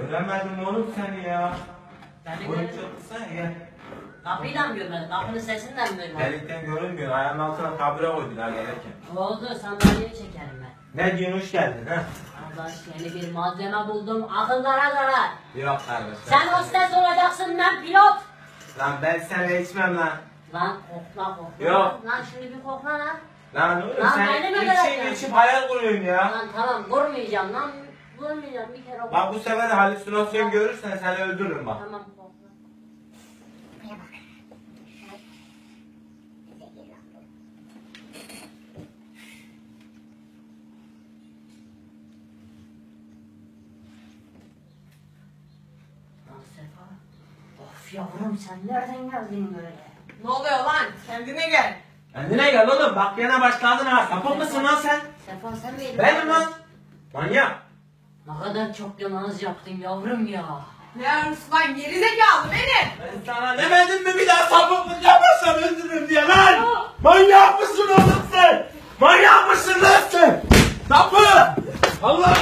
Göremedim oğlum seni ya. Beni Oyun görmedin. çıkmışsana gel. Kapıyı da mı görmedin? Kapının sesinden mi duymadın? Delikten görünmüyor. Ayağının altına tabure koydular gelirken. Ne oldu? Sandalyeyi çekerim ben. Ne diyorsun, hoş geldin ha? Kardeş yeni bir malzeme buldum. Akıllara zarar. Yok kardeş. Sen hostes olacaksın, ben pilot. Lan ben seninle içmem lan. Lan kokla kokla. Yok. Lan şimdi bir kokla lan. Lan oğlum Lan sen beni mi göreceksin? içip hayal kuruyorsun ya. Lan tamam vurmayacağım lan. Vurmayacağım bir kere. Bak bu sefer de halüsinasyon görürsen seni öldürürüm bak. Tamam kokla. Lan Sefa. Of yavrum sen nereden geldin böyle? Ne oluyor lan? Kendine gel. Kendine gel oğlum, bak gene başladın ha. Sapık mısın lan sen? Sefa sen miydin? Benim lan. Manyak. Ne kadar çok yanağız yaptın yavrum ya. Ne arıyorsun lan? Gerizekalı benim. Ben sana demedim mi bir daha sapıklık yaparsan öldürürüm diye lan? Manyak mısın oğlum sen? Manyak mısın lan sen? Sapık! Allah!